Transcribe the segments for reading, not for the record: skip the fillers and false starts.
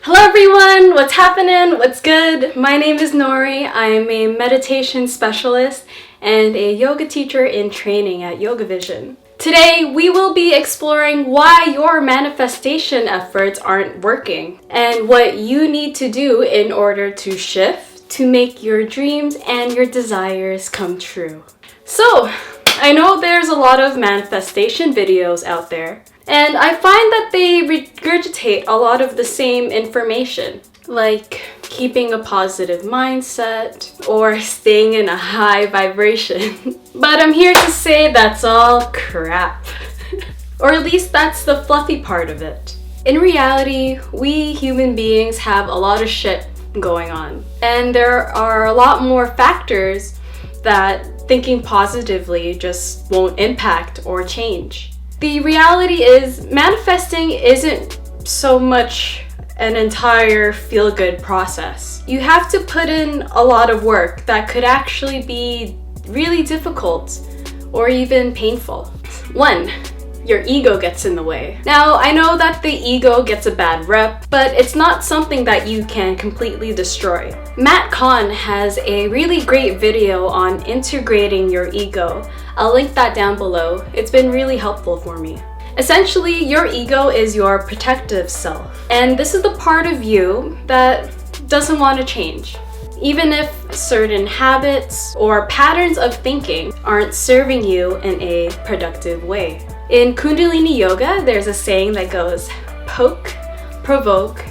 Hello everyone, what's happening? What's good? My name is Nori. I'm a meditation specialist and a yoga teacher in training at Yoga Vision. Today we will be exploring why your manifestation efforts aren't working and what you need to do in order to shift to make your dreams and your desires come true. So, I know there's a lot of manifestation videos out there, and I find that they regurgitate a lot of the same information, like keeping a positive mindset or staying in a high vibration. But I'm here to say that's all crap. Or at least that's the fluffy part of it. In reality, we human beings have a lot of shit going on, and there are a lot more factors that thinking positively just won't impact or change. The reality is, manifesting isn't so much an entire feel-good process. You have to put in a lot of work that could actually be really difficult or even painful. 1. Your ego gets in the way. Now, I know that the ego gets a bad rep, but it's not something that you can completely destroy. KAHN has a really great video on integrating your ego. I'll link that down below. It's been really helpful for me. Essentially, your ego is your protective self, and this is the part of you that doesn't want to change. Even if certain habits or patterns of thinking aren't serving you in a productive way. In Kundalini Yoga, there's a saying that goes, poke, provoke,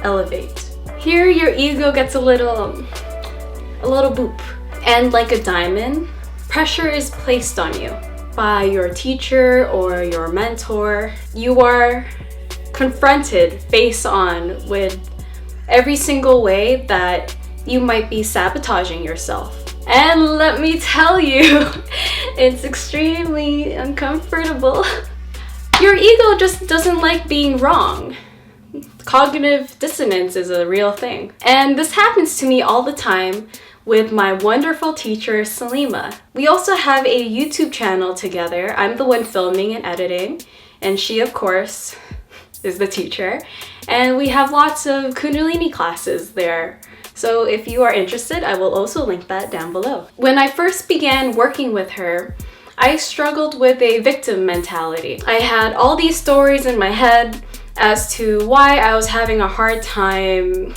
elevate. Here, your ego gets a little boop. And like a diamond, pressure is placed on you by your teacher or your mentor. You are confronted face on with every single way that you might be sabotaging yourself. And let me tell you, it's extremely uncomfortable. Your ego just doesn't like being wrong. Cognitive dissonance is a real thing. And this happens to me all the time with my wonderful teacher, Salima. We also have a YouTube channel together. I'm the one filming and editing, and she, of course, is the teacher. And we have lots of Kundalini classes there. So if you are interested, I will also link that down below. When I first began working with her, I struggled with a victim mentality. I had all these stories in my head as to why I was having a hard time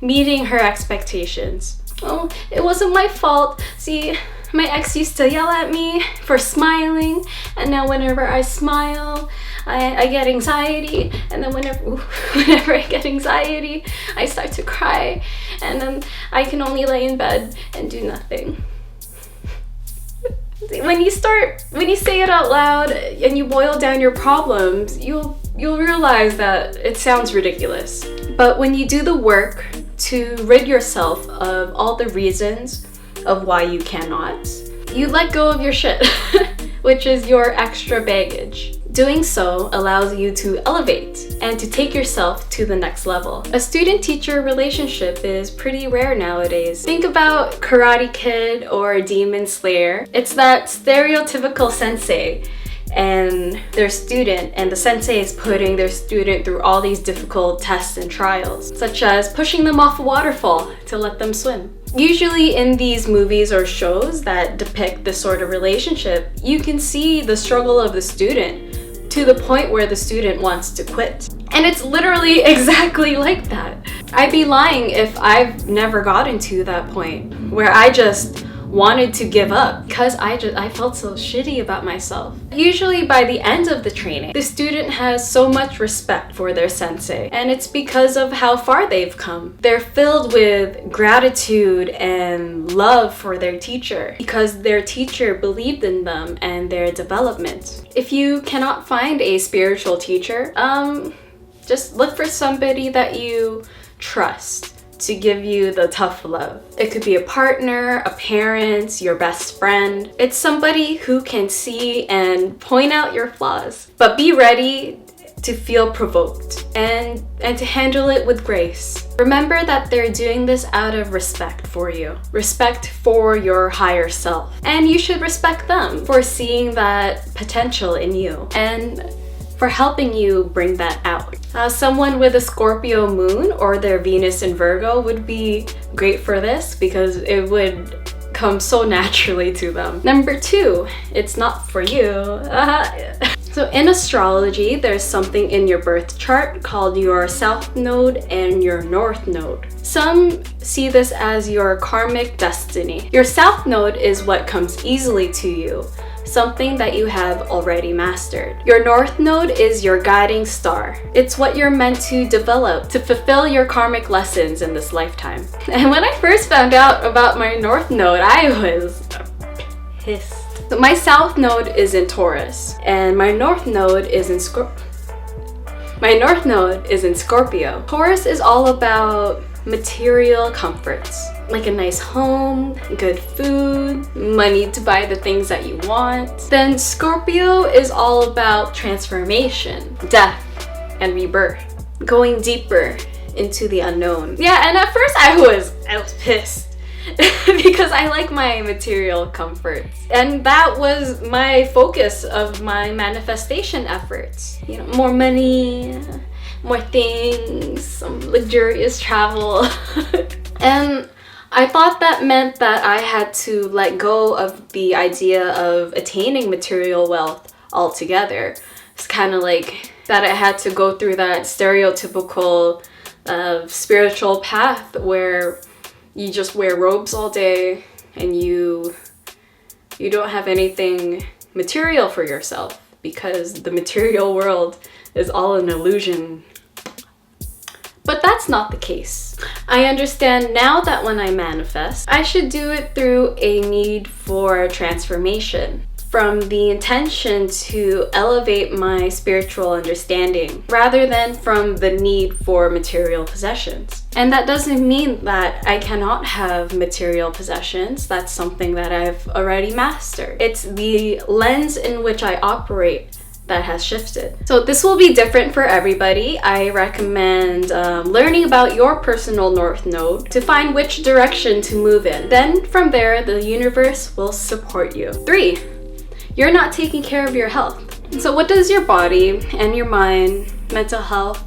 meeting her expectations. Oh, it wasn't my fault. See, my ex used to yell at me for smiling, and now whenever I smile, I get anxiety, and then whenever I get anxiety, I start to cry, and then I can only lay in bed and do nothing. When you say it out loud and you boil down your problems, you'll realize that it sounds ridiculous. But when you do the work to rid yourself of all the reasons of why you cannot, you let go of your shit, which is your extra baggage. Doing so allows you to elevate and to take yourself to the next level. A student-teacher relationship is pretty rare nowadays. Think about Karate Kid or Demon Slayer. It's that stereotypical sensei and their student, and the sensei is putting their student through all these difficult tests and trials, such as pushing them off a waterfall to let them swim. Usually in these movies or shows that depict this sort of relationship, you can see the struggle of the student to the point where the student wants to quit. And it's literally exactly like that. I'd be lying if I've never gotten to that point where I just wanted to give up because I felt so shitty about myself. Usually by the end of the training, the student has so much respect for their sensei, and it's because of how far they've come. They're filled with gratitude and love for their teacher because their teacher believed in them and their development. If you cannot find a spiritual teacher, just look for somebody that you trust to give you the tough love. It could be a partner, a parent, your best friend. It's somebody who can see and point out your flaws, but be ready to feel provoked and to handle it with grace. Remember that they're doing this out of respect for you, respect for your higher self, and you should respect them for seeing that potential in you. And for helping you bring that out. Someone with a Scorpio moon or their Venus in Virgo would be great for this because it would come so naturally to them. Number 2, it's not for you. So in astrology, there's something in your birth chart called your South Node and your North Node. Some see this as your karmic destiny. Your South Node is what comes easily to you, something that you have already mastered. Your North Node is your guiding star. It's what you're meant to develop to fulfill your karmic lessons in this lifetime. And when I first found out about my North Node, I was pissed. So my South Node is in Taurus, and my North Node is in Scorpio. Taurus is all about material comforts, like a nice home, good food, money to buy the things that you want. Then Scorpio is all about transformation, death, and rebirth, going deeper into the unknown. Yeah, and at first I was pissed because I like my material comforts. And that was my focus of my manifestation efforts. You know, more money, more things, some luxurious travel. And I thought that meant that I had to let go of the idea of attaining material wealth altogether. It's kind of like that I had to go through that stereotypical spiritual path where you just wear robes all day and you don't have anything material for yourself because the material world is all an illusion. But that's not the case. I understand now that when I manifest, I should do it through a need for transformation, from the intention to elevate my spiritual understanding, rather than from the need for material possessions. And that doesn't mean that I cannot have material possessions. That's something that I've already mastered. It's the lens in which I operate that has shifted. So this will be different for everybody. I recommend learning about your personal North Node to find which direction to move in. Then from there, the universe will support you. 3, you're not taking care of your health. So what does your body and your mind, mental health,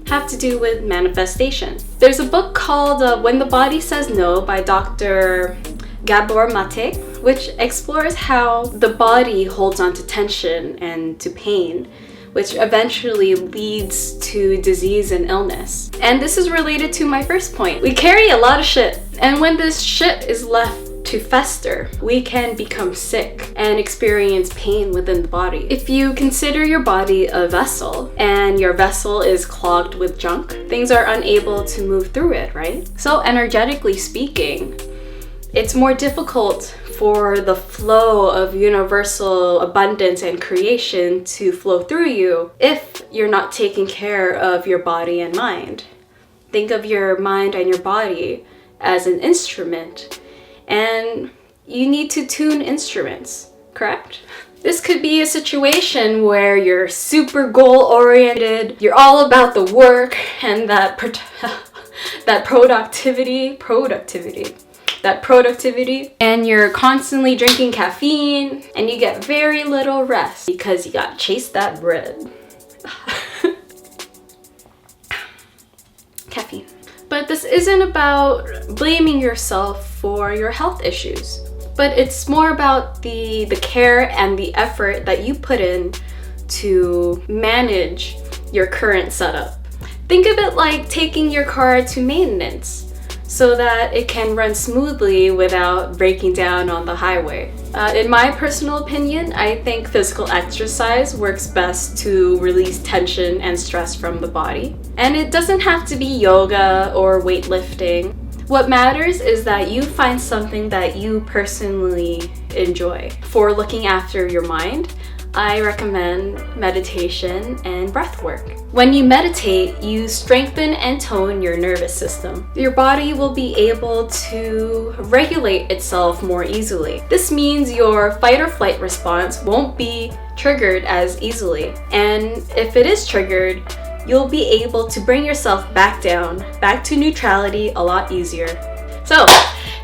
have to do with manifestation? There's a book called When the Body Says No by Dr. GABOR, MATÉ, which explores how the body holds on to tension and to pain, which eventually leads to disease and illness. And this is related to my first point. We carry a lot of shit, and when this shit is left to fester, we can become sick and experience pain within the body. If you consider your body a vessel and your vessel is clogged with junk, things are unable to move through it, right? So energetically speaking, it's more difficult for the flow of universal abundance and creation to flow through you if you're not taking care of your body and mind. Think of your mind and your body as an instrument, and you need to tune instruments, correct? This could be a situation where you're super goal-oriented, you're all about the work and that productivity, and you're constantly drinking caffeine and you get very little rest because you gotta chase that bread. Caffeine. But this isn't about blaming yourself for your health issues, but it's more about the care and the effort that you put in to manage your current setup. Think of it like taking your car to maintenance so that it can run smoothly without breaking down on the highway. In my personal opinion, I think physical exercise works best to release tension and stress from the body. And it doesn't have to be yoga or weightlifting. What matters is that you find something that you personally enjoy. For looking after your mind, I recommend meditation and breath work. When you meditate, you strengthen and tone your nervous system. Your body will be able to regulate itself more easily. This means your fight or flight response won't be triggered as easily. And if it is triggered, you'll be able to bring yourself back down, back to neutrality a lot easier. So,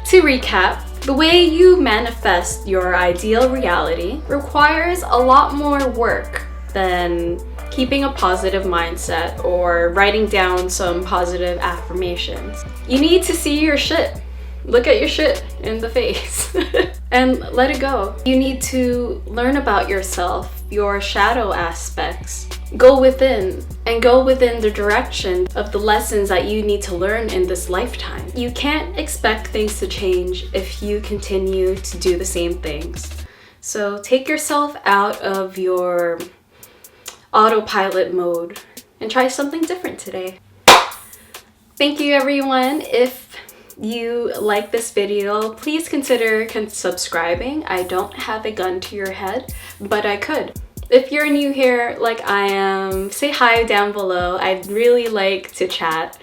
to recap, the way you manifest your ideal reality requires a lot more work than keeping a positive mindset or writing down some positive affirmations. You need to see your shit. Look at your shit in the face and let it go. You need to learn about yourself, your shadow aspects. Go within and go within the direction of the lessons that you need to learn in this lifetime. You can't expect things to change if you continue to do the same things. So take yourself out of your autopilot mode and try something different today. Thank you, everyone. If you like this video, please consider subscribing. I don't have a gun to your head, but I could. If you're new here like I am, say hi down below. I'd really like to chat.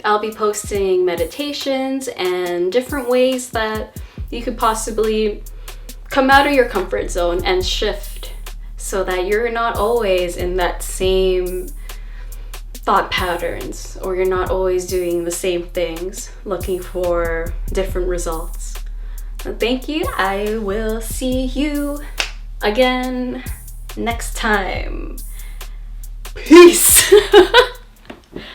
I'll be posting meditations and different ways that you could possibly come out of your comfort zone and shift so that you're not always in that same thought patterns, or you're not always doing the same things, looking for different results. So thank you. I will see you again next time. Peace.